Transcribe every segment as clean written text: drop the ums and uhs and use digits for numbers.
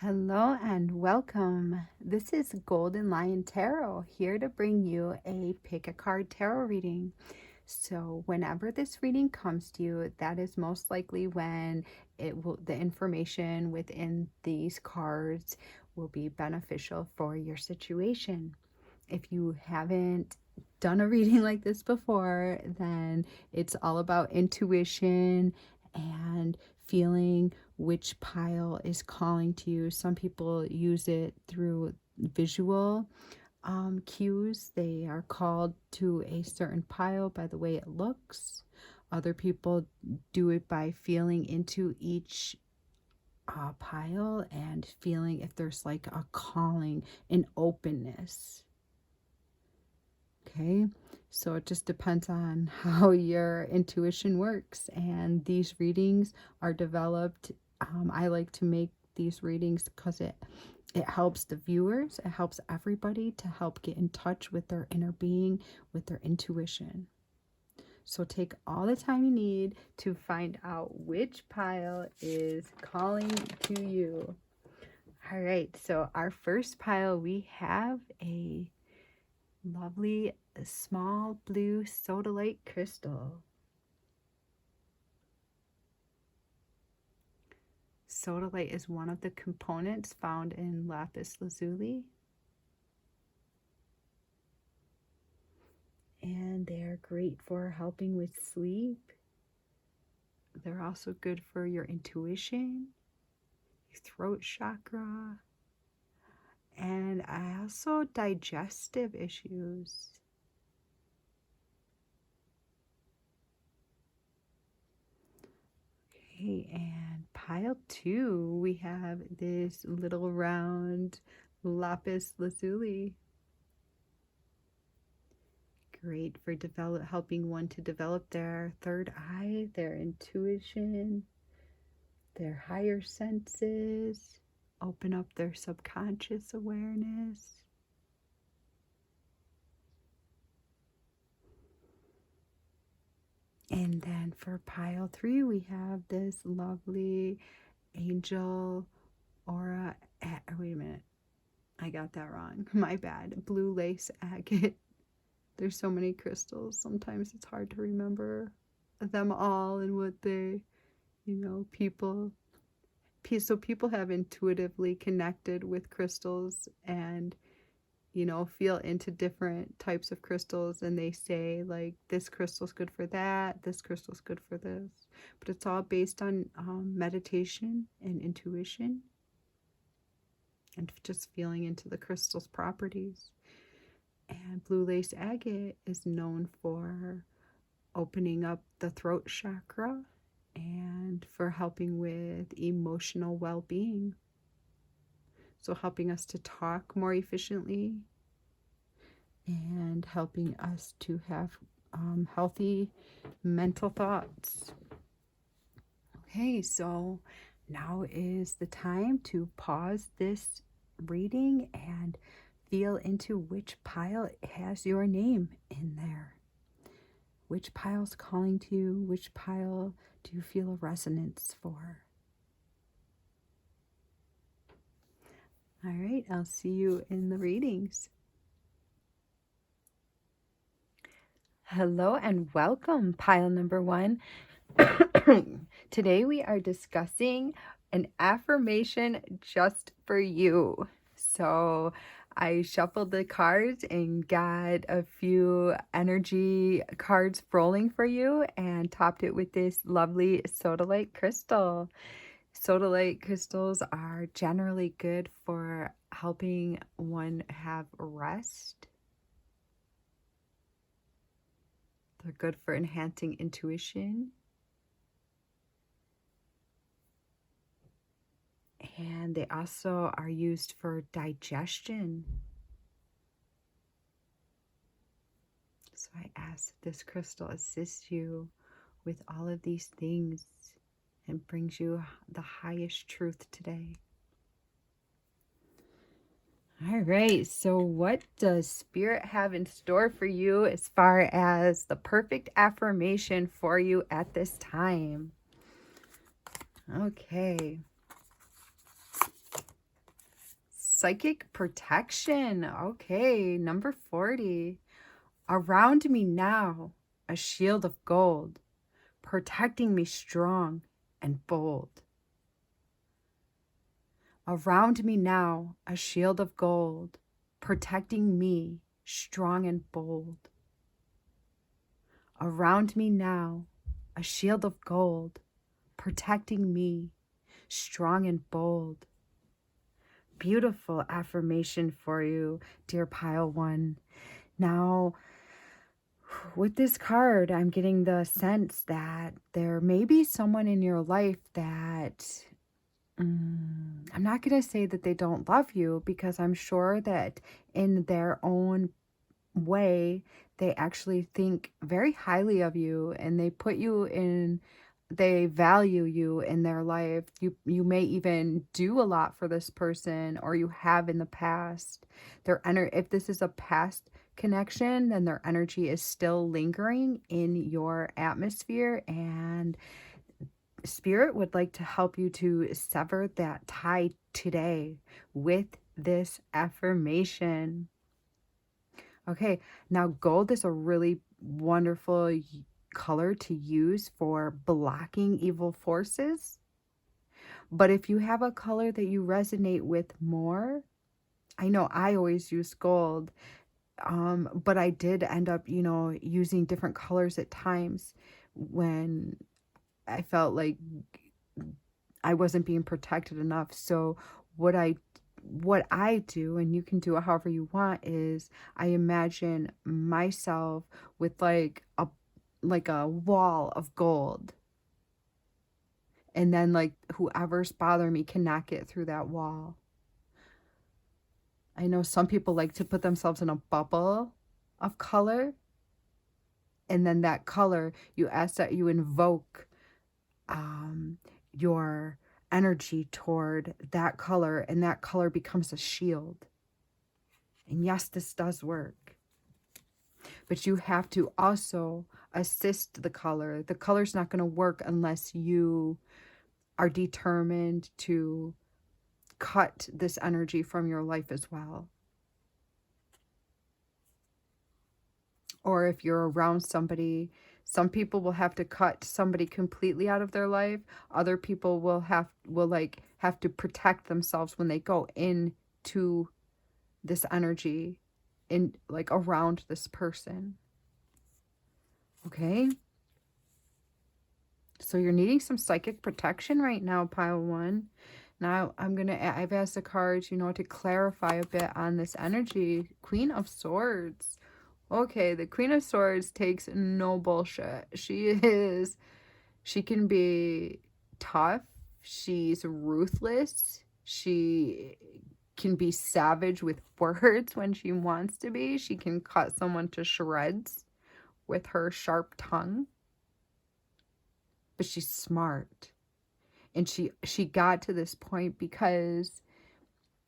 Hello and welcome. This is Golden Lion Tarot, here to bring you a pick a card tarot reading. So whenever this reading comes to you, that is most likely when the information within these cards will be beneficial for your situation. If you haven't done a reading like this before, then it's all about intuition and feeling which pile is calling to you. Some people use it through visual cues. They are called to a certain pile by the way it looks. Other people do it by feeling into each pile and feeling if there's like a calling, an openness. Okay, so it just depends on how your intuition works. And these readings are developed. I like to make these readings because it helps the viewers, it helps everybody to help get in touch with their inner being, with their intuition. So take all the time you need to find out which pile is calling to you. All right, so our first pile, we have a lovely small blue sodalite crystal. Sodalite is one of the components found in lapis lazuli. And they're great for helping with sleep. They're also good for your intuition, your throat chakra, and also digestive issues. Okay, and pile 2, we have this little round lapis lazuli. Great for helping one to develop their third eye, their intuition, their higher senses, open up their subconscious awareness. And then for pile 3, we have this lovely angel aura. Wait a minute, I got that wrong. My bad. Blue lace agate. There's so many crystals. Sometimes it's hard to remember them all and what they, people have intuitively connected with crystals and feel into different types of crystals, and they say like this crystal's good for that, this crystal's good for this, but it's all based on meditation and intuition and just feeling into the crystal's properties. And blue lace agate is known for opening up the throat chakra and for helping with emotional well-being. So helping us to talk more efficiently and helping us to have healthy mental thoughts. Okay, so now is the time to pause this reading and feel into which pile has your name in there. Which pile's calling to you? Which pile do you feel a resonance for? All right, I'll see you in the readings. Hello and welcome, pile number 1. Today we are discussing an affirmation just for you. So I shuffled the cards and got a few energy cards rolling for you and topped it with this lovely sodalite crystal. Sodalite crystals are generally good for helping one have rest. They're good for enhancing intuition. And they also are used for digestion. So I ask that this crystal assists you with all of these things and brings you the highest truth today. All right, so what does Spirit have in store for you as far as the perfect affirmation for you at this time? Okay. psychic protection. Okay, number 40. Around me now, a shield of gold, protecting me strong and bold. Around me now, a shield of gold, protecting me strong and bold. Around me now, a shield of gold, protecting me strong and bold. Beautiful affirmation for you, dear pile one. Now, with this card, I'm getting the sense that there may be someone in your life that I'm not going to say that they don't love you, because I'm sure that in their own way, they actually think very highly of you, and they value you in their life. You may even do a lot for this person, or you have in the past. If this is a past connection, then their energy is still lingering in your atmosphere, and Spirit would like to help you to sever that tie today with this affirmation. Okay, now gold is a really wonderful color to use for blocking evil forces. But if you have a color that you resonate with more, I know I always use gold, but I did end up, using different colors at times when I felt like I wasn't being protected enough. So what I do, and you can do it however you want, is I imagine myself with like a wall of gold. And then like whoever's bothering me cannot get through that wall. I know some people like to put themselves in a bubble of color. And then that color, you ask that you invoke your energy toward that color, and that color becomes a shield. And yes, this does work. But you have to also assist the color. The color's not going to work unless you are determined to cut this energy from your life as well. Or if you're around somebody, some people will have to cut somebody completely out of their life. Other people will have to protect themselves when they go into this energy, in like around this person. Okay? So you're needing some psychic protection right now, pile one. Now I've asked the cards, to clarify a bit on this energy. Queen of Swords. Okay, the Queen of Swords takes no bullshit. She can be tough. She's ruthless. She can be savage with words when she wants to be. She can cut someone to shreds with her sharp tongue. But she's smart. And she got to this point because,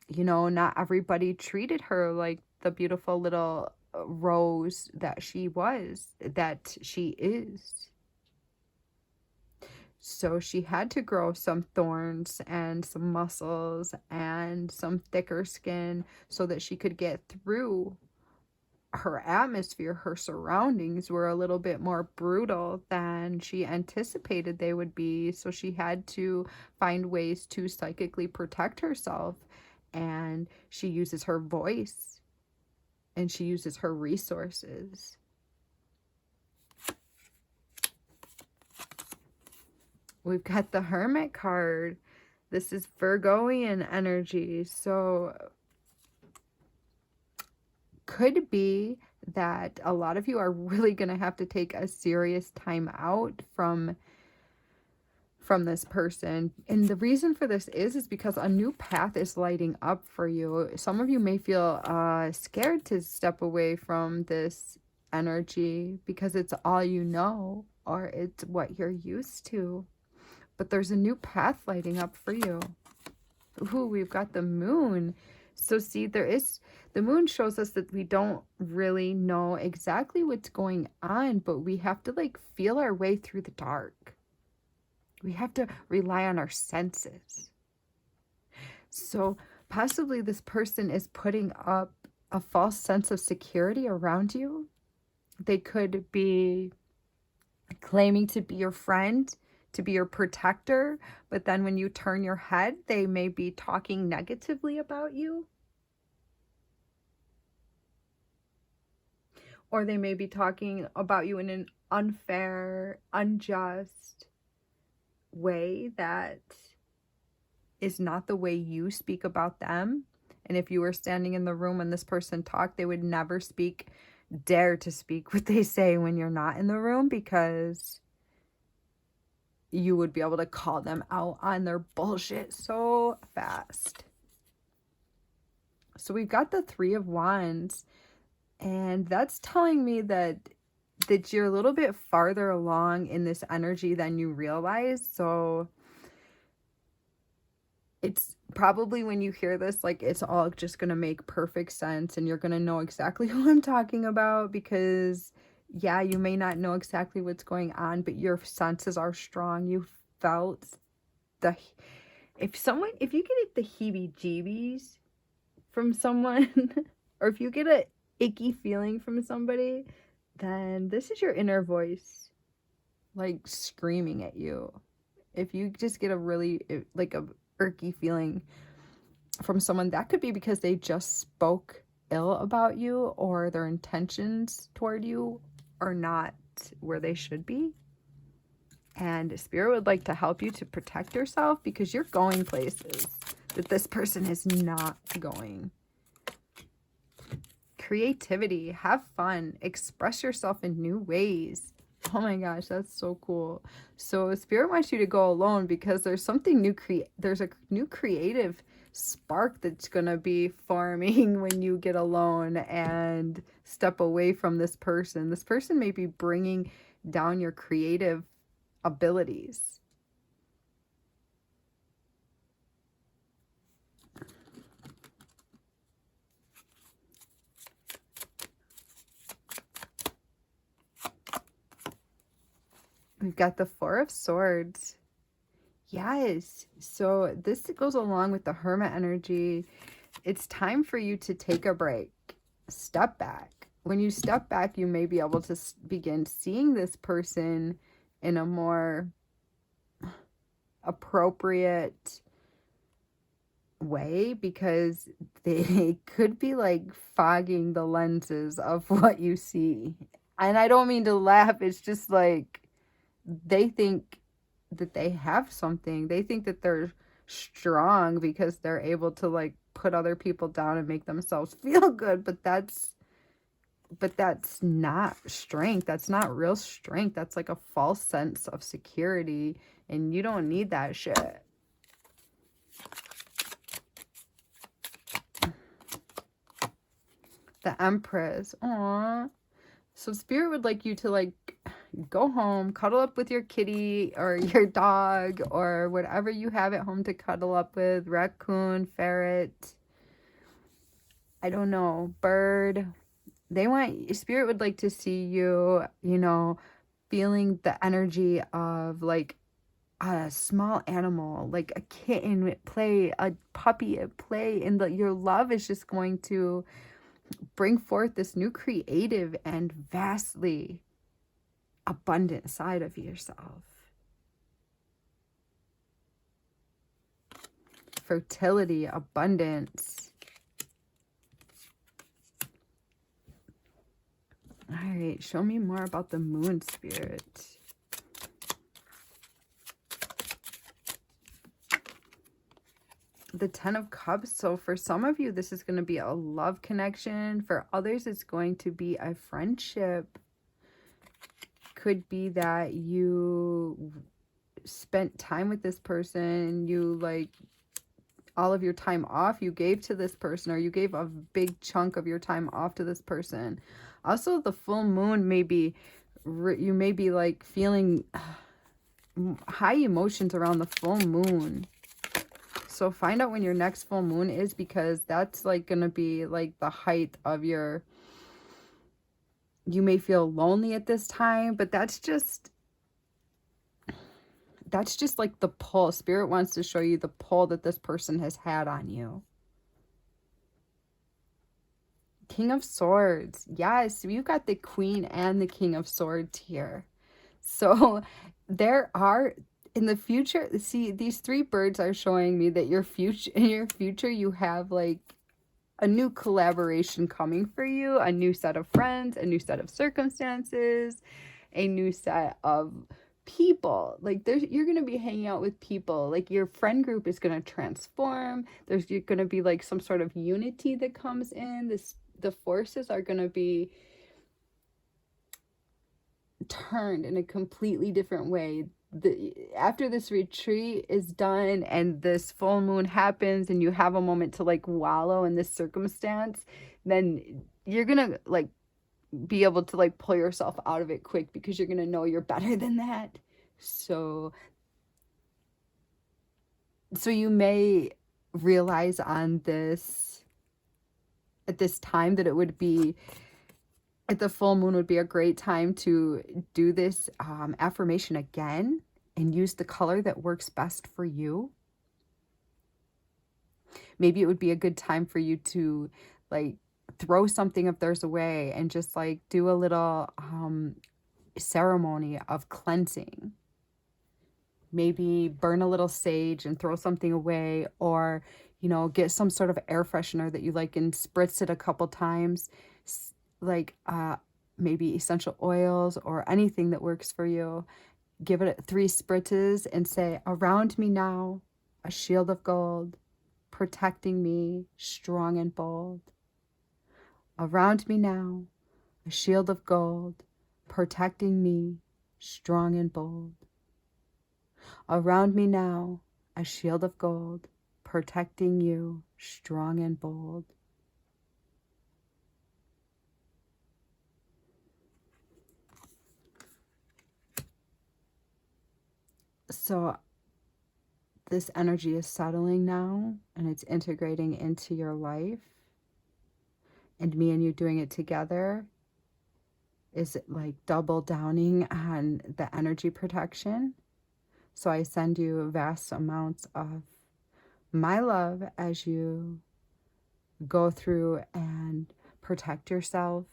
not everybody treated her like the beautiful little rose that she is. So she had to grow some thorns and some muscles and some thicker skin so that she could get through her atmosphere. Her surroundings were a little bit more brutal than she anticipated they would be. So she had to find ways to psychically protect herself. And she uses her voice and she uses her resources. We've got the Hermit card. This is Virgoian energy. So could be that a lot of you are really going to have to take a serious time out from this person. And the reason for this is because a new path is lighting up for you. Some of you may feel scared to step away from this energy because it's all you know, or it's what you're used to. But there's a new path lighting up for you. Ooh, we've got the moon. So see, the moon shows us that we don't really know exactly what's going on, but we have to feel our way through the dark. We have to rely on our senses. So possibly this person is putting up a false sense of security around you. They could be claiming to be your friend, to be your protector, but then when you turn your head, they may be talking negatively about you. Or they may be talking about you in an unfair, unjust way that is not the way you speak about them. And if you were standing in the room when this person talked, they would never dare to speak what they say when you're not in the room, because you would be able to call them out on their bullshit so fast. So we've got the Three of Wands, and that's telling me that you're a little bit farther along in this energy than you realize. So it's probably, when you hear this, like, it's all just going to make perfect sense and you're going to know exactly who I'm talking about, because yeah, you may not know exactly what's going on, but your senses are strong. You felt the, if you get the heebie-jeebies from someone or if you get a icky feeling from somebody, then this is your inner voice, like, screaming at you. If you just get a really, like, a irky feeling from someone, that could be because they just spoke ill about you, or their intentions toward you are not where they should be. And Spirit would like to help you to protect yourself, because you're going places that this person is not going. Creativity, have fun, express yourself in new ways. Oh my gosh, that's so cool. So Spirit wants you to go alone, because there's something new, there's a new creative spark that's going to be forming when you get alone and step away from this person. This person may be bringing down your creative abilities. We've got the Four of Swords. Yes. So this goes along with the Hermit energy. It's time for you to take a break. Step back. When you step back, you may be able to begin seeing this person in a more appropriate way, because they could be like fogging the lenses of what you see. And I don't mean to laugh. It's just like, they think that they have something. They think that they're strong because they're able to, like, put other people down and make themselves feel good, but that's not strength. That's not real strength. That's like a false sense of security, and you don't need that shit. The Empress. Aww. So Spirit would like you to, like, go home, cuddle up with your kitty or your dog or whatever you have at home to cuddle up with. Raccoon, ferret, I don't know, bird. Spirit would like to see you, feeling the energy of, like, a small animal, like a kitten at play, a puppy at play, and your love is just going to bring forth this new creative and vastly abundant side of yourself. Fertility, abundance. All right, show me more about the Moon, Spirit. The Ten of Cups. So for some of you, this is going to be a love connection. For others, it's going to be a friendship. Could be that you spent time with this person, you, like, all of your time off you gave to this person, or you gave a big chunk of your time off to this person. Also, the full moon may be, you may be, like, feeling high emotions around the full moon. So find out when your next full moon is, because that's, like, gonna be, like, the height of your, you may feel lonely at this time, but that's just like the pull. Spirit wants to show you the pull that this person has had on you. King of Swords. Yes, you've got the Queen and the King of Swords here. So there are in the future, see, these three birds are showing me that your future in your future you have like a new collaboration coming for you, a new set of friends, a new set of circumstances, a new set of people. Like you're going to be hanging out with people. Like your friend group is going to transform. There's going to be like some sort of unity that comes in. The forces are going to be turned in a completely different way. After this retreat is done and this full moon happens and you have a moment to like wallow in this circumstance, then you're gonna like be able to like pull yourself out of it quick, because you're gonna know you're better than that. So you may realize on this at this time that it would be at the full moon would be a great time to do this affirmation again and use the color that works best for you. Maybe it would be a good time for you to like throw something of theirs away and just like do a little ceremony of cleansing. Maybe burn a little sage and throw something away, or, you know, get some sort of air freshener that you like and spritz it a couple times. Like maybe essential oils or anything that works for you. Give it 3 spritzes and say, around me now, a shield of gold, protecting me, strong and bold. Around me now, a shield of gold, protecting me, strong and bold. Around me now, a shield of gold, protecting you, strong and bold. So this energy is settling now and it's integrating into your life. And me and you doing it together is like double downing on the energy protection. So I send you vast amounts of my love as you go through and protect yourself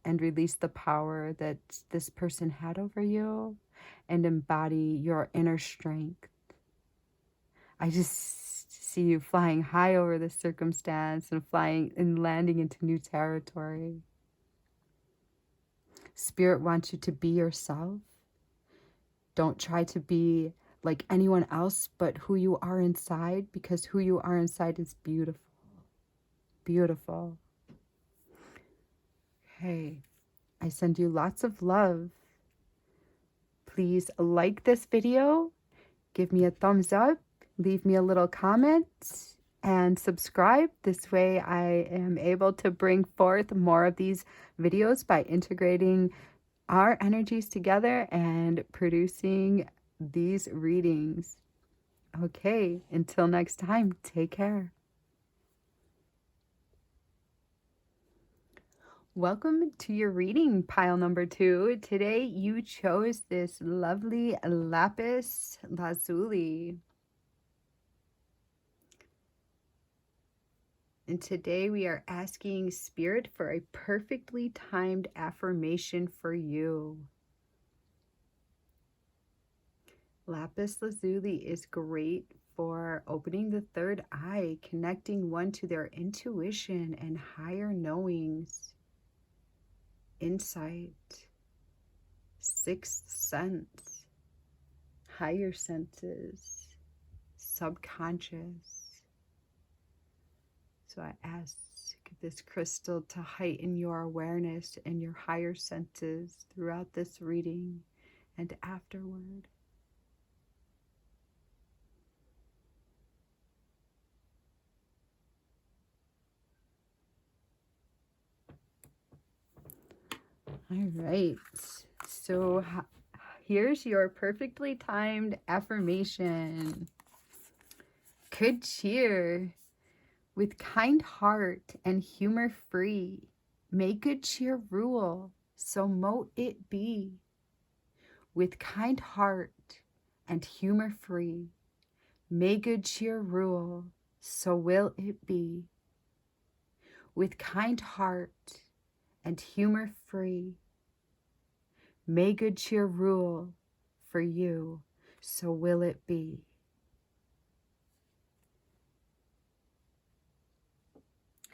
and release the power that this person had over you and embody your inner strength. I just see you flying high over this circumstance and flying and landing into new territory. Spirit wants you to be yourself. Don't try to be like anyone else but who you are inside, because who you are inside is beautiful. Beautiful. Okay, I send you lots of love. Please like this video, give me a thumbs up, leave me a little comment, and subscribe. This way I am able to bring forth more of these videos by integrating our energies together and producing these readings. Okay, until next time, take care. Welcome to your reading, pile number 2. Today you chose this lovely lapis lazuli. And today we are asking Spirit for a perfectly timed affirmation for you. Lapis lazuli is great for opening the third eye, connecting one to their intuition and higher knowings, insight, sixth sense, higher senses, subconscious. So I ask this crystal to heighten your awareness and your higher senses throughout this reading and afterward. All right, so here's your perfectly timed affirmation. Good cheer. With kind heart and humor free, may good cheer rule, so mote it be. With kind heart and humor free, may good cheer rule, so will it be. with kind heart and humor free. May good cheer rule for you, so will it be.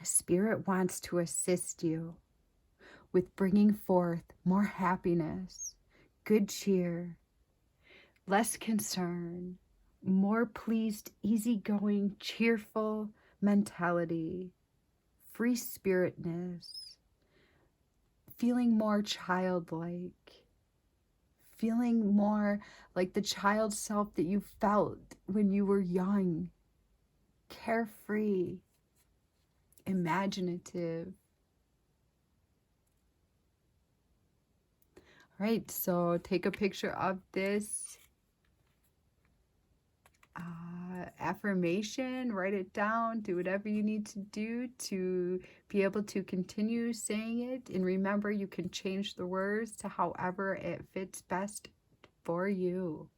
Spirit wants to assist you with bringing forth more happiness, good cheer, less concern, more pleased, easygoing, cheerful mentality, free spiritness, feeling more childlike, feeling more like the child self that you felt when you were young, carefree, imaginative. All right, so take a picture of this affirmation, write it down, do whatever you need to do to be able to continue saying it. And remember, you can change the words to however it fits best for you.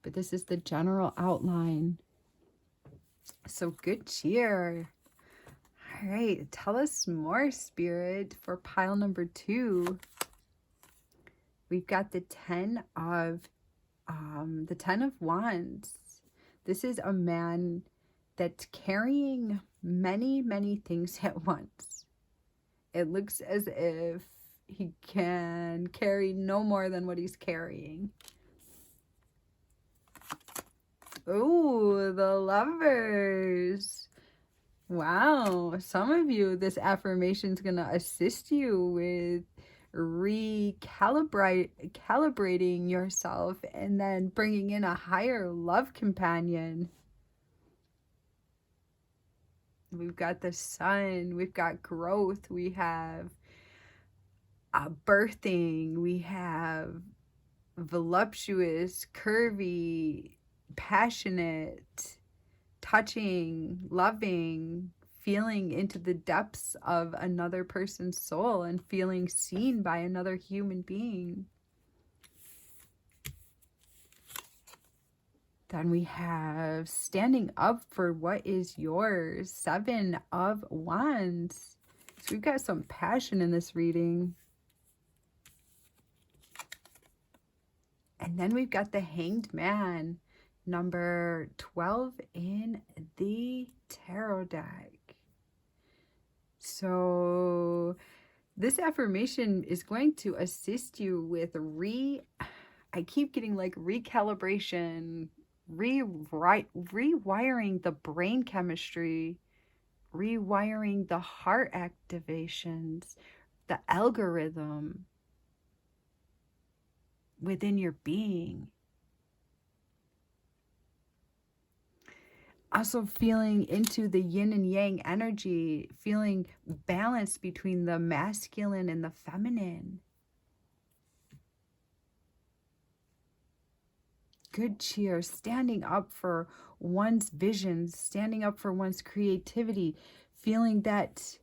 But this is the general outline. So good cheer. All right, tell us more, Spirit, for pile number 2. We've got the 10 of Wands. This is a man that's carrying many, many things at once. It looks as if he can carry no more than what he's carrying. Oh, the Lovers. Wow. Some of you, this affirmation is going to assist you with calibrating yourself and then bringing in a higher love companion. We've got the sun, we've got growth, we have birthing, we have voluptuous, curvy, passionate, touching, loving, feeling into the depths of another person's soul and feeling seen by another human being. Then we have standing up for what is yours, 7 of Wands. So we've got some passion in this reading. And then we've got the Hanged Man, number 12 in the tarot deck. So this affirmation is going to assist you with I keep getting like recalibration, rewiring the brain chemistry, rewiring the heart activations, the algorithm within your being. Also feeling into the yin and yang energy, feeling balance between the masculine and the feminine. Good cheer, standing up for one's visions, standing up for one's creativity, feeling that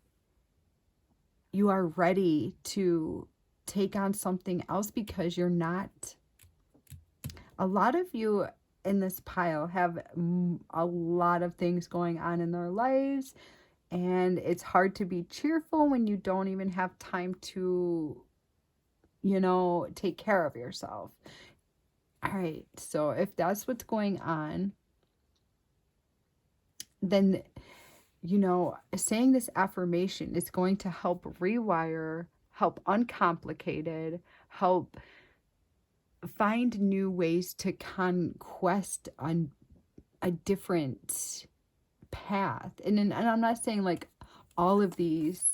you are ready to take on something else because you're not. A lot of you in this pile have a lot of things going on in their lives, and it's hard to be cheerful when you don't even have time to, take care of yourself. All right, so if that's what's going on, then, saying this affirmation is going to help rewire, help uncomplicated, help find new ways to conquest on a different path. And I'm not saying like all of these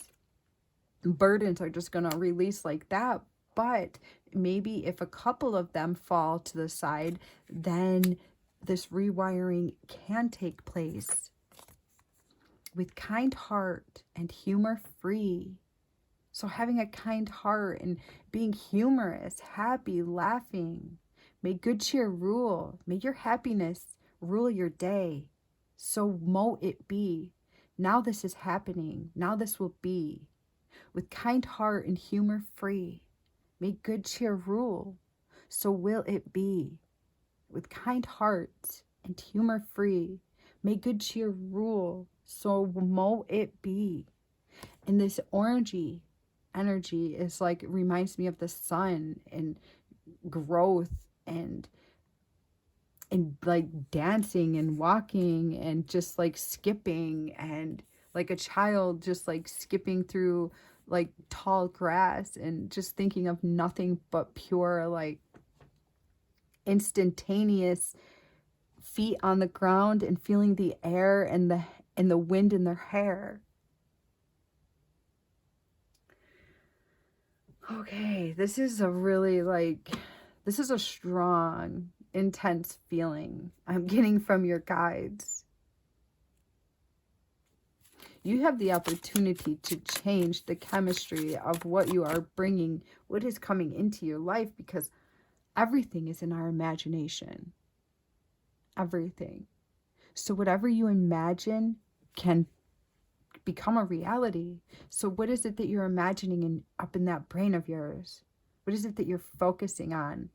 burdens are just going to release like that, but maybe if a couple of them fall to the side, then this rewiring can take place with kind heart and humor free. So having a kind heart and being humorous, happy, laughing. May good cheer rule. May your happiness rule your day. So mote it be. Now this is happening. Now this will be. With kind heart and humor free. May good cheer rule. So will it be. With kind heart and humor free. May good cheer rule. So mote it be. And this orangey energy is like, reminds me of the sun and growth and like dancing and walking and just like skipping, and like a child just like skipping through like tall grass and just thinking of nothing but pure, like instantaneous feet on the ground and feeling the air and the wind in their hair. Okay, this is a really like, this is a strong, intense feeling I'm getting from your guides. You have the opportunity to change the chemistry of what you are bringing, what is coming into your life, because everything is in our imagination. Everything. So whatever you imagine can become a reality. So what is it that you're imagining up in that brain of yours? What is it that you're focusing on?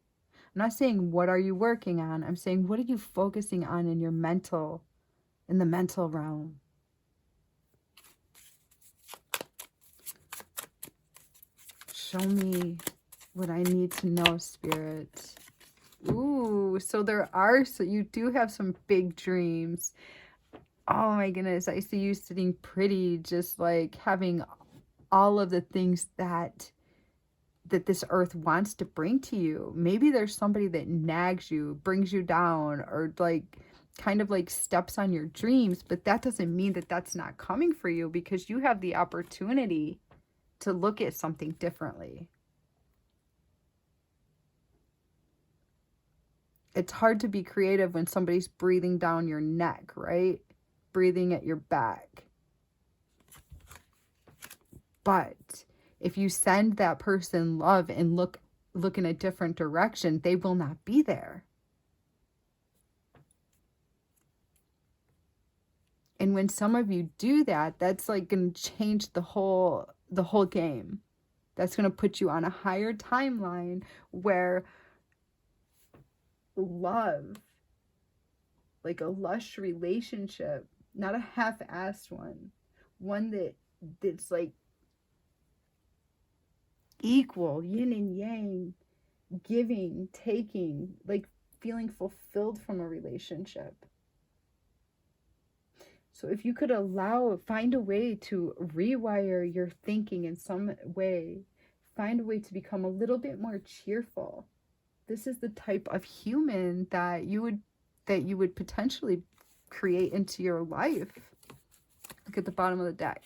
I'm not saying what are you working on. I'm saying what are you focusing on in your mental, in the mental realm? Show me what I need to know, Spirit. Ooh, so you do have some big dreams. Oh my goodness, I see you sitting pretty, just like having all of the things that this earth wants to bring to you. Maybe there's somebody that nags you, brings you down, or like kind of like steps on your dreams, but that doesn't mean that that's not coming for you, because you have the opportunity to look at something differently. It's hard to be creative when somebody's breathing down your neck, right? Breathing at your back. But if you send that person love and look in a different direction, they will not be there. And when some of you do that, that's like going to change the whole game. That's going to put you on a higher timeline where love, like a lush relationship, not a half-assed one that's like equal, yin and yang, giving, taking, like feeling fulfilled from a relationship. So if you could find a way to rewire your thinking in some way, find a way to become a little bit more cheerful. This is the type of human that you would potentially create into your life. Look at the bottom of the deck.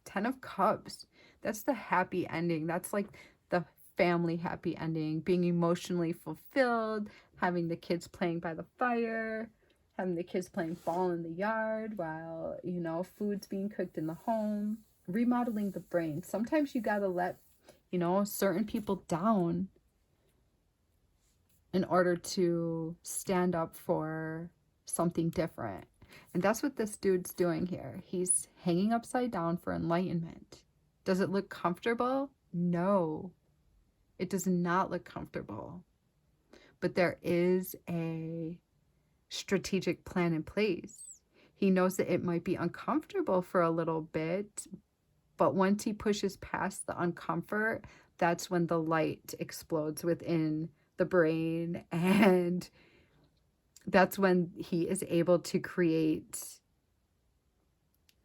10 of Cups. That's the happy ending. That's like the family happy ending. Being emotionally fulfilled, having the kids playing by the fire, having the kids playing ball in the yard while, food's being cooked in the home. Remodeling the brain. Sometimes you gotta let, certain people down in order to stand up for something different. And that's what this dude's doing here. He's hanging upside down for enlightenment. Does it look comfortable? No, it does not look comfortable. But there is a strategic plan in place. He knows that it might be uncomfortable for a little bit, but once he pushes past the uncomfort, that's when the light explodes within the brain, and that's when he is able to create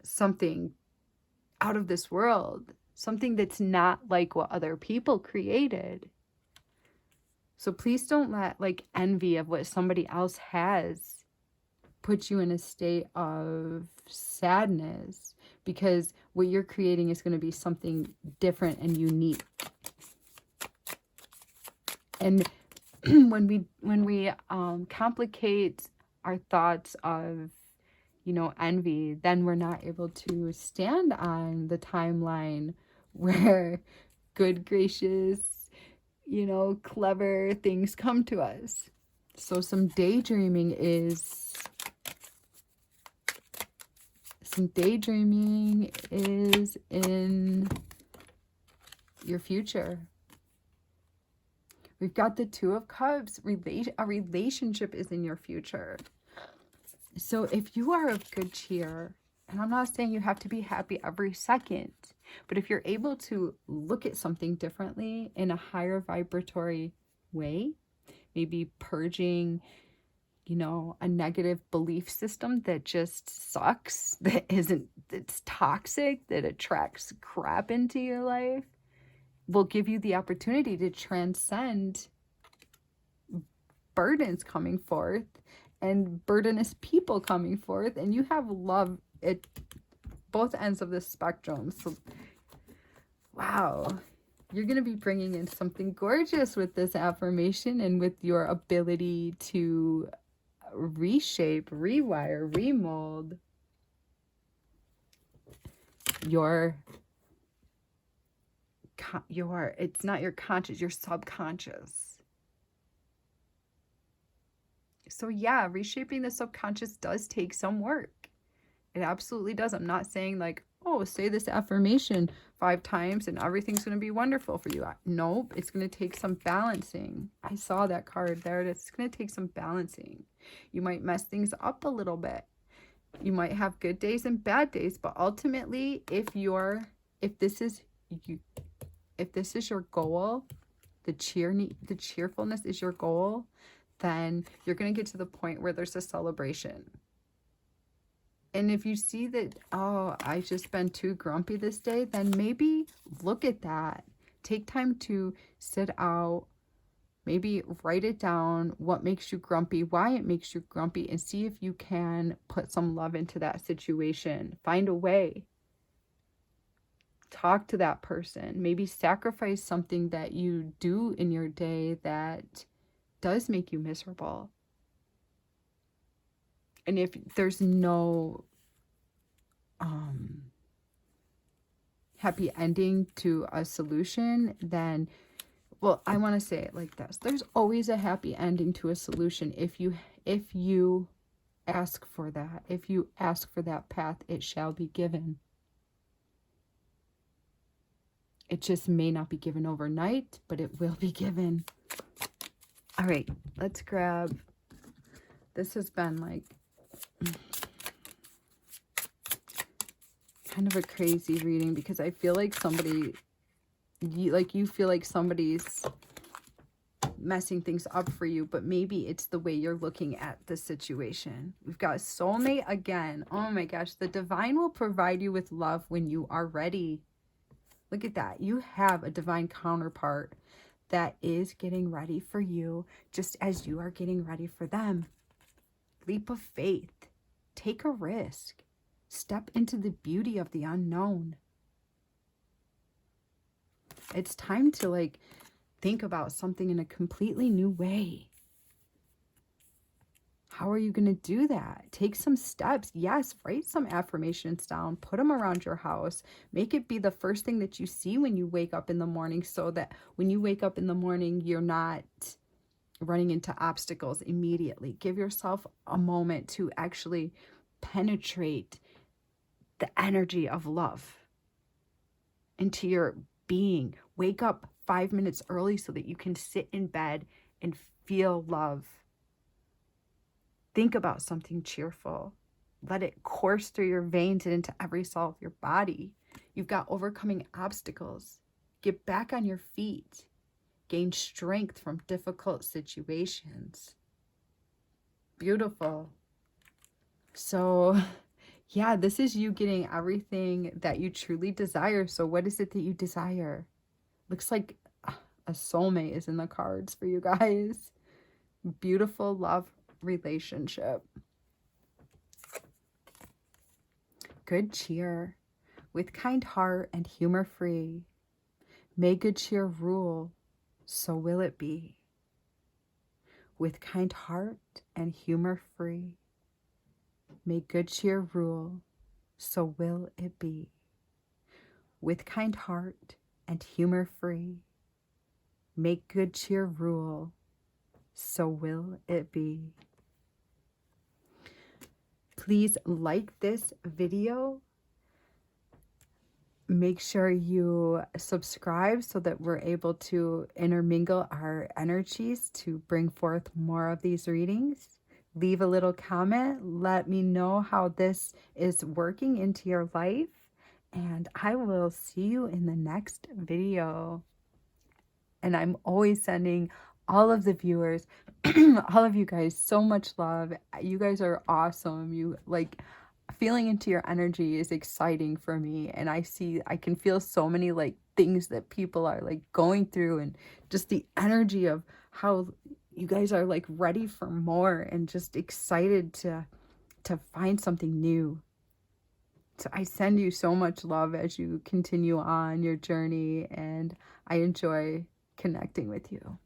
something out of this world, something that's not like what other people created. So please don't let like envy of what somebody else has put you in a state of sadness, because what you're creating is going to be something different and unique. And when we complicate our thoughts of, envy, then we're not able to stand on the timeline where good, gracious, clever things come to us. So some daydreaming is in your future. We've got the Two of Cups. A relationship is in your future. So if you are of good cheer, and I'm not saying you have to be happy every second, But if you're able to look at something differently in a higher vibratory way, maybe purging, a negative belief system that just sucks, that's toxic, that attracts crap into your life, will give you the opportunity to transcend burdens coming forth and burdenous people coming forth, and you have love at both ends of the spectrum. So wow, you're going to be bringing in something gorgeous with this affirmation, and with your ability to reshape, rewire, remold your it's not your conscious, your subconscious. So yeah, reshaping the subconscious does take some work. It absolutely does. I'm not saying like, oh, say this affirmation 5 times and everything's going to be wonderful for you. Nope, it's going to take some balancing. I saw that card there. It's going to take some balancing. You might mess things up a little bit. You might have good days and bad days, but ultimately, if this is your goal, the cheerfulness is your goal, then you're going to get to the point where there's a celebration. And if you see that, oh, I've just been too grumpy this day, then maybe look at that. Take time to sit out, maybe write it down, what makes you grumpy, why it makes you grumpy, and see if you can put some love into that situation. Find a way. Talk to that person. Maybe sacrifice something that you do in your day that does make you miserable. And if there's no happy ending to a solution, then, well, I want to say it like this. There's always a happy ending to a solution if you ask for that. If you ask for that path, it shall be given. It just may not be given overnight, but it will be given. All right, let's grab. This has been like kind of a crazy reading, because I feel like you feel like somebody's messing things up for you, but maybe it's the way you're looking at the situation. We've got soulmate again. Oh my gosh, the divine will provide you with love when you are ready. Look at that. You have a divine counterpart that is getting ready for you, just as you are getting ready for them. Leap of faith. Take a risk. Step into the beauty of the unknown. It's time to think about something in a completely new way. How are you going to do that? Take some steps. Yes, write some affirmations down. Put them around your house. Make it be the first thing that you see when you wake up in the morning, so that when you wake up in the morning, you're not running into obstacles immediately. Give yourself a moment to actually penetrate the energy of love into your being. Wake up 5 minutes early so that you can sit in bed and feel love. Think about something cheerful. Let it course through your veins and into every cell of your body. You've got overcoming obstacles. Get back on your feet. Gain strength from difficult situations. Beautiful. So, yeah, this is you getting everything that you truly desire. So what is it that you desire? Looks like a soulmate is in the cards for you guys. Beautiful love relationship. Good cheer. With kind heart and humor free. May good cheer rule, so will it be. With kind heart and humor free. May good cheer rule, so will it be. With kind heart and humor free. Make good cheer rule, so will it be. Please like this video. Make sure you subscribe so that we're able to intermingle our energies to bring forth more of these readings. Leave a little comment. Let me know how this is working into your life. And I will see you in the next video. And I'm always sending all of the viewers, all of you guys, so much love. You guys are awesome. You like feeling into your energy is exciting for me. And I can feel so many like things that people are like going through, and just the energy of how you guys are like ready for more and just excited to find something new. So I send you so much love as you continue on your journey, and I enjoy connecting with you.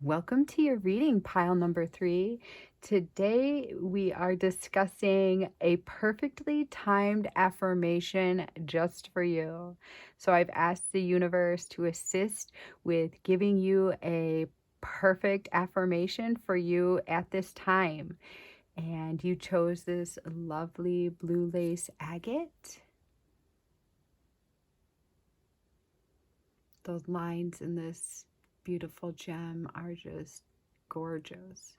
Welcome to your reading, pile number 3. Today we are discussing a perfectly timed affirmation just for you. So I've asked the universe to assist with giving you a perfect affirmation for you at this time. And you chose this lovely blue lace agate. Those lines in this beautiful gem are just gorgeous.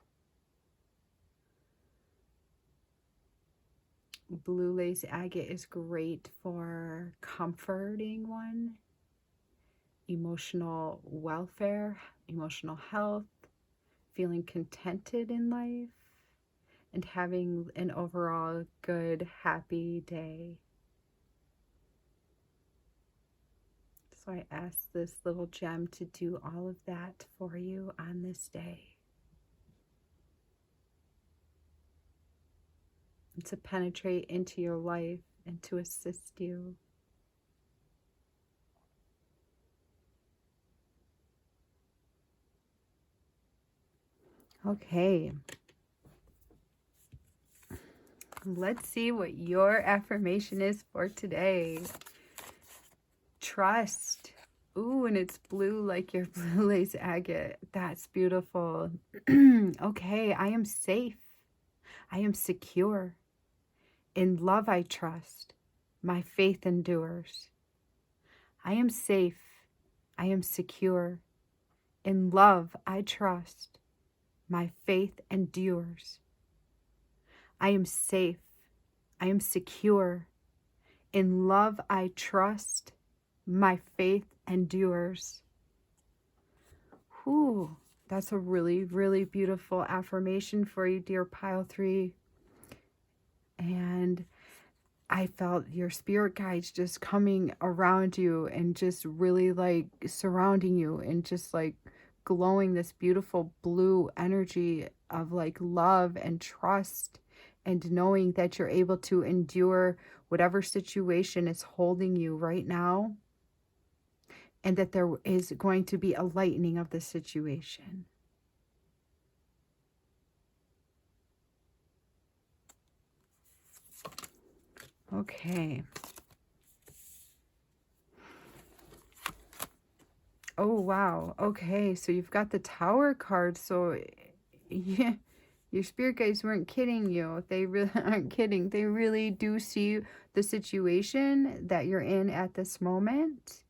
Blue lace agate is great for comforting one, emotional welfare, emotional health, feeling contented in life, and having an overall good, happy day. So I asked this little gem to do all of that for you on this day. And to penetrate into your life and to assist you. Okay. Let's see what your affirmation is for today. Trust. Ooh, and it's blue like your blue lace agate. That's beautiful. Okay, I am safe. I am secure. In love I trust. My faith endures. I am safe. I am secure. In love I trust. My faith endures. I am safe. I am secure. In love I trust. My faith endures. Whew, that's a really, really beautiful affirmation for you, dear pile 3. And I felt your spirit guides just coming around you and just really like surrounding you and just like glowing this beautiful blue energy of like love and trust, and knowing that you're able to endure whatever situation is holding you right now, and that there is going to be a lightening of the situation. Okay. Oh, wow. Okay, so you've got the Tower card. So, yeah, your spirit guides weren't kidding you. They really aren't kidding. They really do see the situation that you're in at this moment.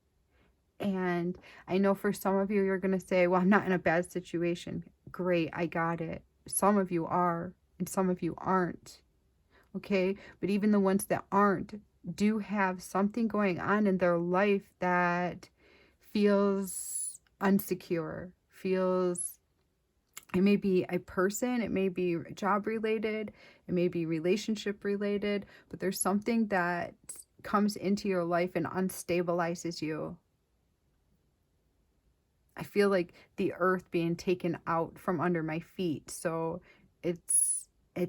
And I know for some of you, you're going to say, well, I'm not in a bad situation. Great, I got it. Some of you are, and some of you aren't. Okay, but even the ones that aren't do have something going on in their life that feels unsecure, feels, it may be a person, it may be job related, it may be relationship related, but there's something that comes into your life and unstabilizes you. I feel like the earth being taken out from under my feet. So it's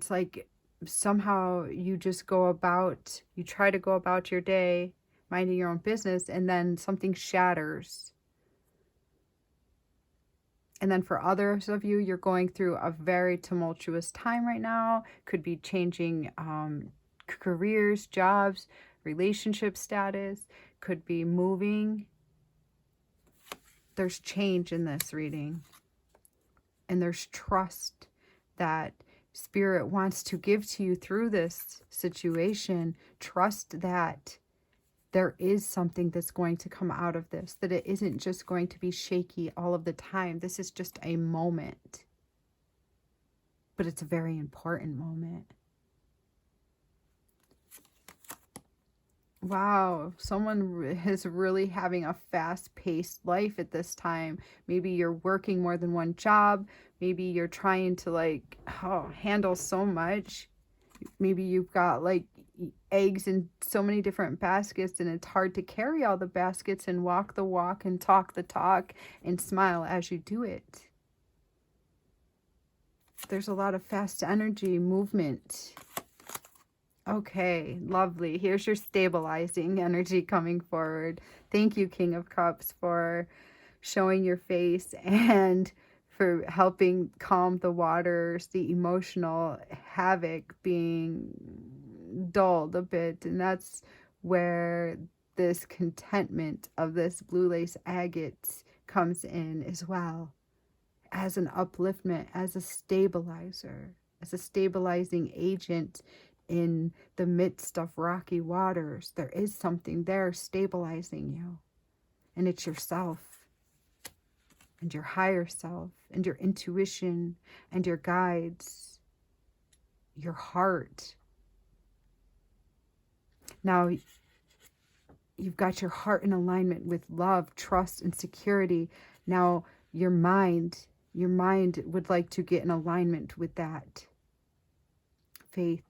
like somehow you just go about, you try to go about your day minding your own business, and then something shatters. And then for others of you, you're going through a very tumultuous time right now. Could be changing careers, jobs, relationship status, could be moving. There's change in this reading. And there's trust that Spirit wants to give to you through this situation. Trust that there is something that's going to come out of this, that it isn't just going to be shaky all of the time. This is just a moment, but it's a very important moment. Wow, someone is really having a fast-paced life at this time. Maybe you're working more than one job. Maybe you're trying to like handle so much. Maybe you've got like eggs in so many different baskets and it's hard to carry all the baskets and walk the walk and talk the talk and smile as you do it. There's a lot of fast energy movement. Okay, lovely. Here's your stabilizing energy coming forward. Thank you, King of Cups, for showing your face and for helping calm the waters, the emotional havoc being dulled a bit. And that's where this contentment of this blue lace agate comes in as well, as an upliftment, as a stabilizer, as a stabilizing agent in the midst of rocky waters. There is something there stabilizing you, and it's yourself and your higher self and your intuition and your guides, your heart. Now, you've got your heart in alignment with love, trust, and security. Now, your mind would like to get in alignment with that. Faith,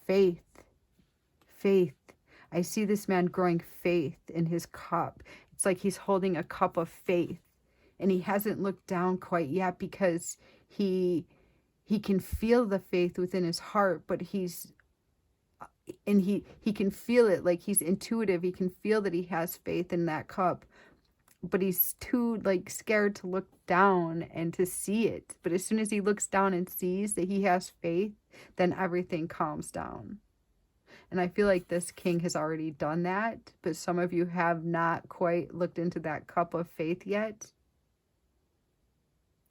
faith, faith. I see this man growing faith in his cup. It's like he's holding a cup of faith, and he hasn't looked down quite yet because he can feel the faith within his heart, but he can feel it, like he's intuitive. He can feel that he has faith in that cup, but he's too like scared to look down and to see it. But as soon as he looks down and sees that he has faith, then everything calms down. And I feel like this king has already done that, but some of you have not quite looked into that cup of faith yet.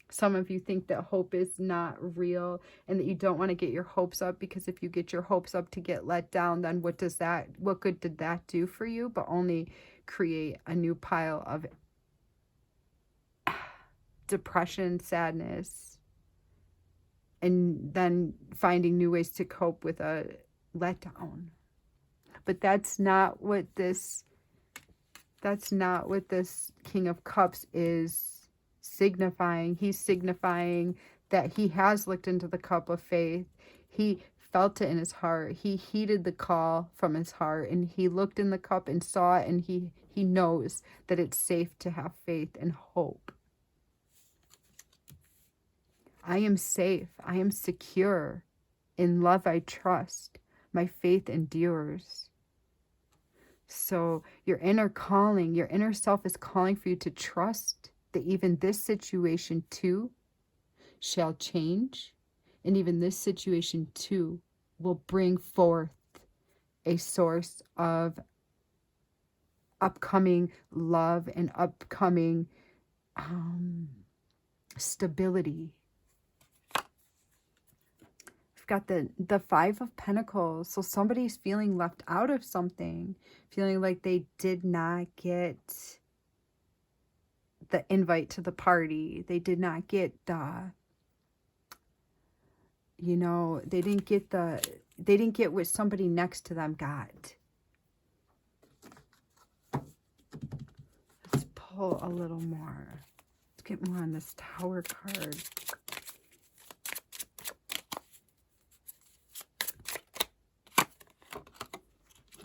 Some of you think that hope is not real and that you don't want to get your hopes up, because if you get your hopes up to get let down, then what good did that do for you? But only create a new pile of depression, sadness, and then finding new ways to cope with a letdown. But that's not what this King of Cups is signifying. He's signifying that he has looked into the cup of faith. He felt it in his heart. He heeded the call from his heart, and he looked in the cup and saw it, and he knows that it's safe to have faith and hope. I am safe. I am secure. In love I trust. My faith endures. So your inner calling, your inner self is calling for you to trust that even this situation too shall change. And even this situation too will bring forth a source of upcoming love and upcoming stability. Got the Five of Pentacles. So somebody's feeling left out of something, feeling like they did not get the invite to the party. They did not get they didn't get what somebody next to them got. Let's pull a little more. Let's get more on this Tower card.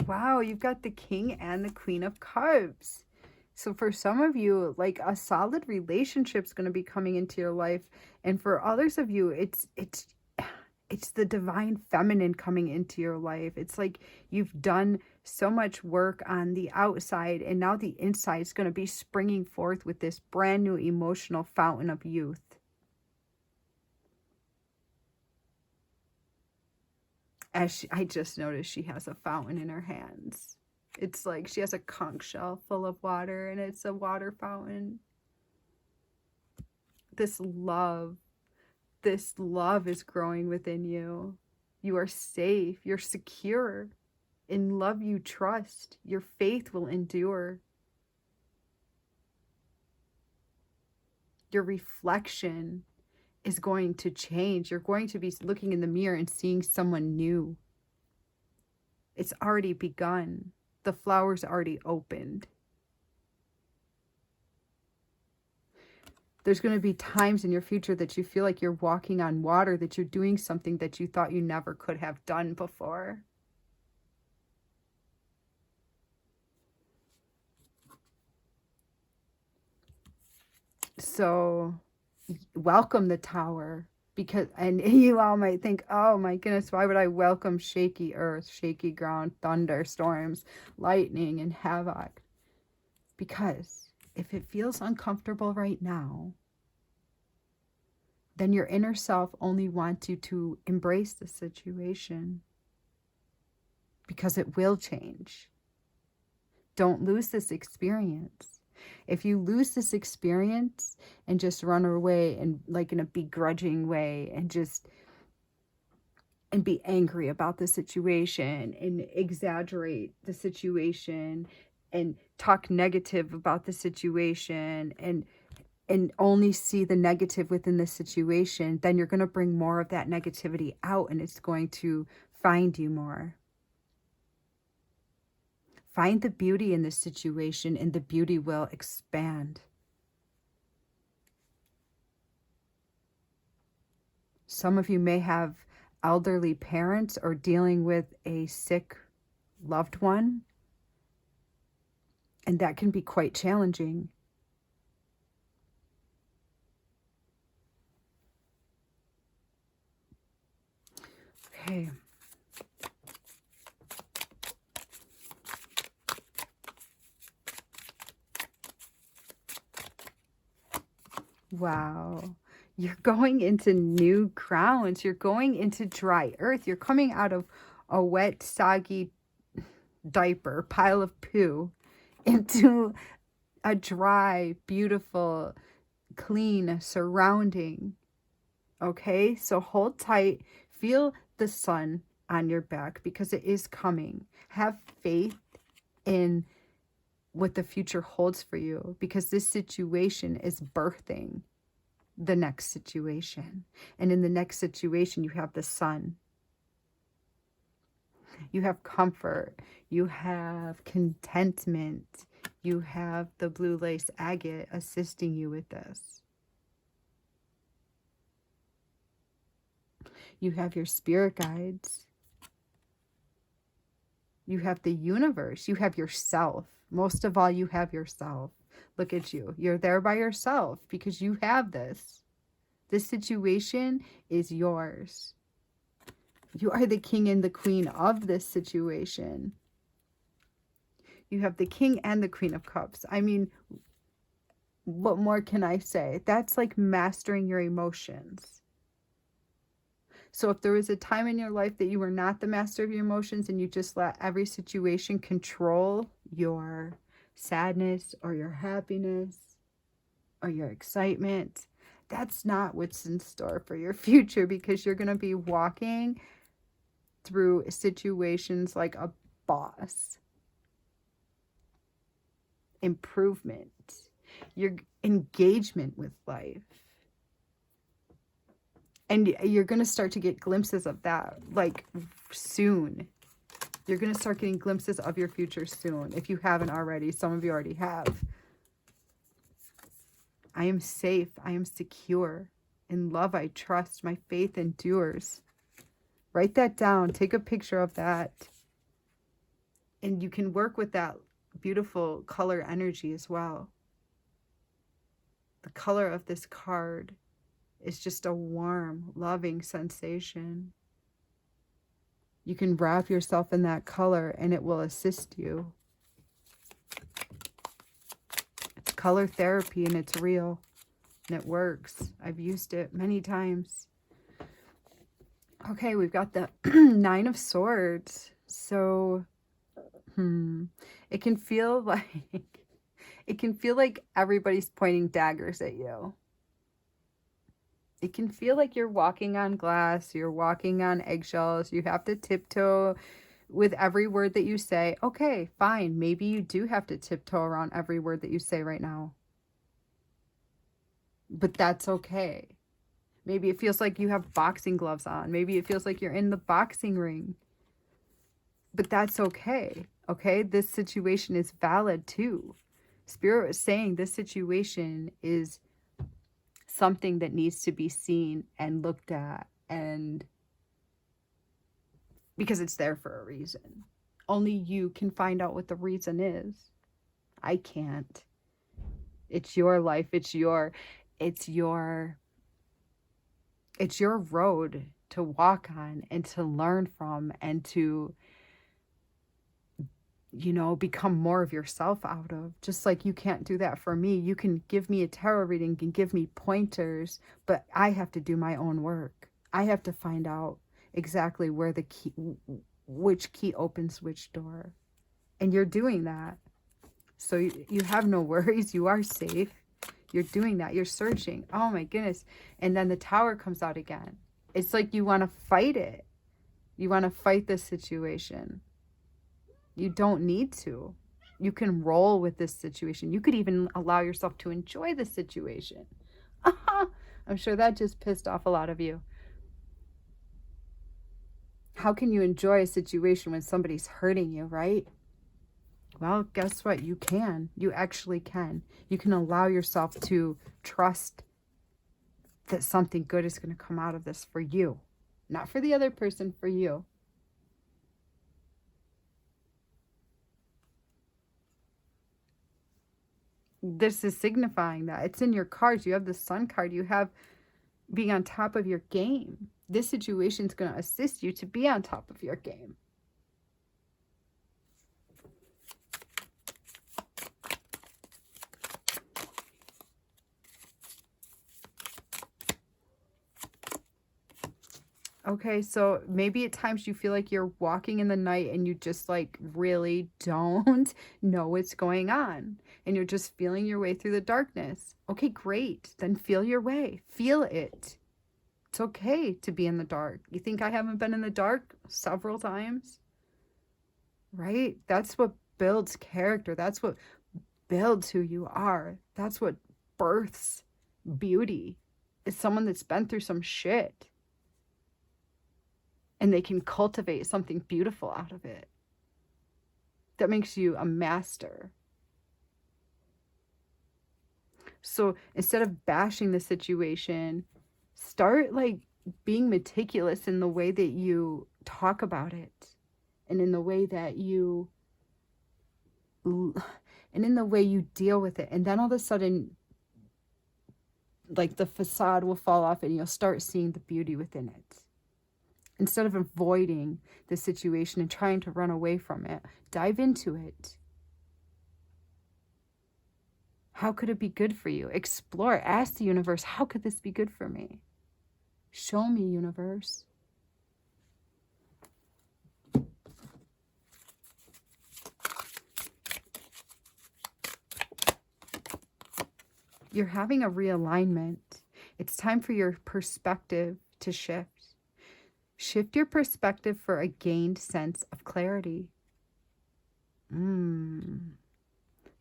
Wow, you've got the King and the Queen of Cups. So for some of you, like a solid relationship's going to be coming into your life. And for others of you, it's the divine feminine coming into your life. It's like you've done so much work on the outside, and now the inside is going to be springing forth with this brand new emotional fountain of youth. I just noticed she has a fountain in her hands. It's like she has a conch shell full of water, and it's a water fountain. This love is growing within you. You are safe. You're secure. In love you trust. Your faith will endure. Your reflection is going to change. You're going to be looking in the mirror and seeing someone new. It's already begun. the flower's already opened. There's going to be times in your future that you feel like you're walking on water, that you're doing something that you thought you never could have done before. So welcome the tower, because, and you all might think, oh my goodness, why would I welcome shaky earth, shaky ground, thunderstorms, lightning, and havoc? Because if it feels uncomfortable right now, then your inner self only wants you to embrace the situation, because it will change. Don't lose this experience. If you lose this experience and just run away and like in a begrudging way and be angry about the situation and exaggerate the situation and talk negative about the situation and only see the negative within the situation, then you're going to bring more of that negativity out, and it's going to find you more. Find the beauty in this situation, and the beauty will expand. Some of you may have elderly parents or dealing with a sick loved one, and that can be quite challenging. Okay. Wow. You're going into new grounds. You're going into dry earth. You're coming out of a wet, soggy diaper, pile of poo, into a dry, beautiful, clean surrounding. Okay, so hold tight. Feel the sun on your back, because it is coming. Have faith in what the future holds for you, because this situation is birthing the next situation. And in the next situation, you have the sun. You have comfort. You have contentment. You have the blue lace agate assisting you with this. You have your spirit guides. You have the universe. You have yourself. Most of all, you have yourself. Look at you. You're there by yourself because you have this. This situation is yours. You are the king and the queen of this situation. You have the king and the queen of cups. I mean, what more can I say? That's like mastering your emotions. So if there was a time in your life that you were not the master of your emotions and you just let every situation control your sadness or your happiness or your excitement, that's not what's in store for your future, because you're going to be walking through situations like a boss. Improvement, your engagement with life. And you're going to start to get glimpses of that, like, soon. You're going to start getting glimpses of your future soon. If you haven't already, some of you already have. I am safe. I am secure. In love, I trust. My faith endures. Write that down. Take a picture of that. And you can work with that beautiful color energy as well. The color of this card is just a warm, loving sensation. You can wrap yourself in that color and it will assist you. It's color therapy and it's real and it works. I've used it many times. Okay, we've got the Nine of Swords. So, it can feel like everybody's pointing daggers at you. It can feel like you're walking on glass, you're walking on eggshells, you have to tiptoe with every word that you say. Okay, fine. Maybe you do have to tiptoe around every word that you say right now. But that's okay. Maybe it feels like you have boxing gloves on. Maybe it feels like you're in the boxing ring. But that's okay. Okay, this situation is valid too. Spirit was saying this situation is something that needs to be seen and looked at, and because it's there for a reason. Only you can find out what the reason is. I can't. It's your life. It's your road to walk on and to learn from and to, become more of yourself out of. Just like you can't do that for me. You can give me a tarot reading, can give me pointers, but I have to do my own work. I have to find out exactly where the key, which key opens which door. And you're doing that. So you have no worries. You are safe. You're doing that. You're searching. Oh my goodness. And then the tower comes out again. It's like you want to fight it. You want to fight this situation. You don't need to. You can roll with this situation. You could even allow yourself to enjoy the situation. I'm sure that just pissed off a lot of you. How can you enjoy a situation when somebody's hurting you, right? Well, guess what? You can. You actually can. You can allow yourself to trust that something good is going to come out of this for you. Not for the other person, for you. This is signifying that. It's in your cards. You have the Sun card. You have being on top of your game. This situation is going to assist you to be on top of your game. Okay, so maybe at times you feel like you're walking in the night and you just like really don't know what's going on. And you're just feeling your way through the darkness. Okay, great. Then feel your way. Feel it. It's okay to be in the dark. You think I haven't been in the dark several times? Right? That's what builds character. That's what builds who you are. That's what births beauty. Is someone that's been through some shit. And they can cultivate something beautiful out of it. That makes you a master. So instead of bashing the situation, start like being meticulous in the way that you talk about it. And in the way that you deal with it. And then all of a sudden, like the facade will fall off and you'll start seeing the beauty within it. Instead of avoiding the situation and trying to run away from it, dive into it. How could it be good for you? Explore. Ask the universe, how could this be good for me? Show me, universe. You're having a realignment. It's time for your perspective to shift. Shift your perspective for a gained sense of clarity.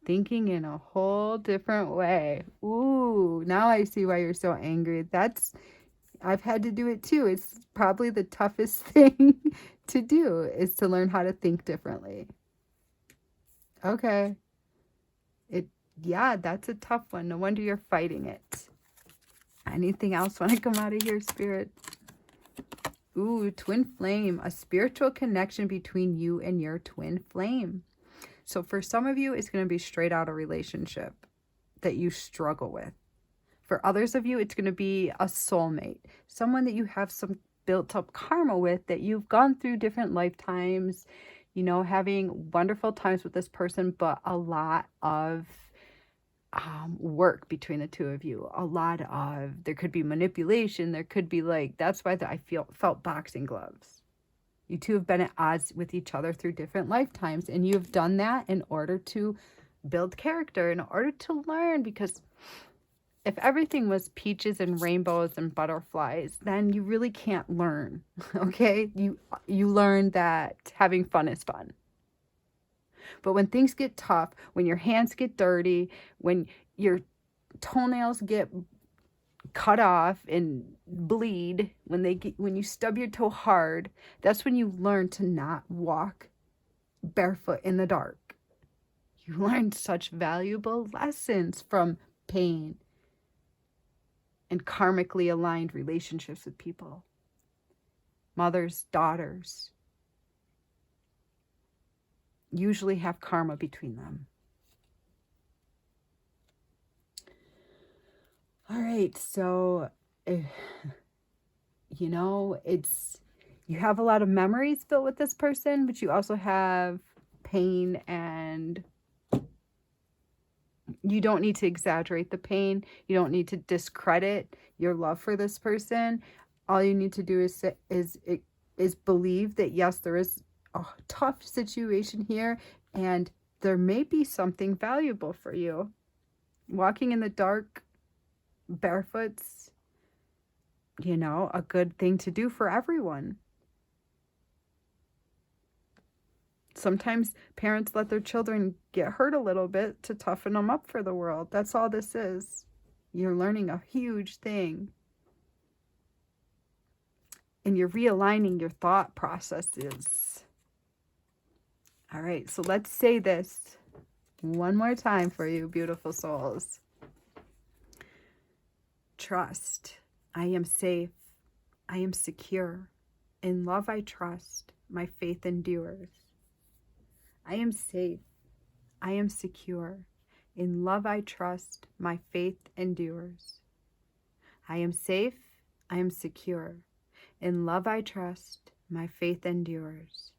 Thinking in a whole different way. Ooh, now I see why you're so angry. I've had to do it too. It's probably the toughest thing to do is to learn how to think differently. Okay. Yeah, that's a tough one. No wonder you're fighting it. Anything else want to come out of here, Spirit? Ooh, twin flame, a spiritual connection between you and your twin flame. So for some of you, it's going to be straight out a relationship that you struggle with. For others of you, it's going to be a soulmate, someone that you have some built up karma with, that you've gone through different lifetimes, having wonderful times with this person, but a lot of work between the two of you. There could be manipulation. There could be that's why I felt boxing gloves. You two have been at odds with each other through different lifetimes, and you've done that in order to build character, in order to learn, because if everything was peaches and rainbows and butterflies, then you really can't learn, okay? You learn that having fun is fun. But when things get tough, when your hands get dirty, when your toenails get cut off and bleed, when you stub your toe hard, that's when you learn to not walk barefoot in the dark. You learned such valuable lessons from pain and karmically aligned relationships with people. Mothers, daughters usually have karma between them. All right, so, you know, you have a lot of memories filled with this person, but you also have pain, and you don't need to exaggerate the pain. You don't need to discredit your love for this person. All you need to do is believe that, yes, there is a tough situation here, and there may be something valuable for you. Walking in the dark barefoot's, you know, a good thing to do for everyone. Sometimes parents let their children get hurt a little bit to toughen them up for the world. That's all this is. You're learning a huge thing. And you're realigning your thought processes. All right, so let's say this one more time for you, beautiful souls. Trust. I am safe. I am secure. In love I trust. My faith endures. I am safe. I am secure. In love I trust. My faith endures. I am safe. I am secure. In love I trust. My faith endures.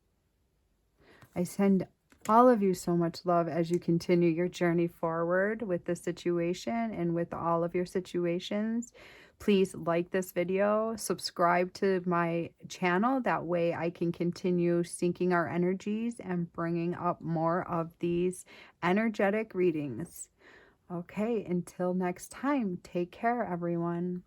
I send all of you so much love as you continue your journey forward with this situation and with all of your situations. Please like this video, subscribe to my channel. That way I can continue syncing our energies and bringing up more of these energetic readings. Okay, until next time, take care, everyone.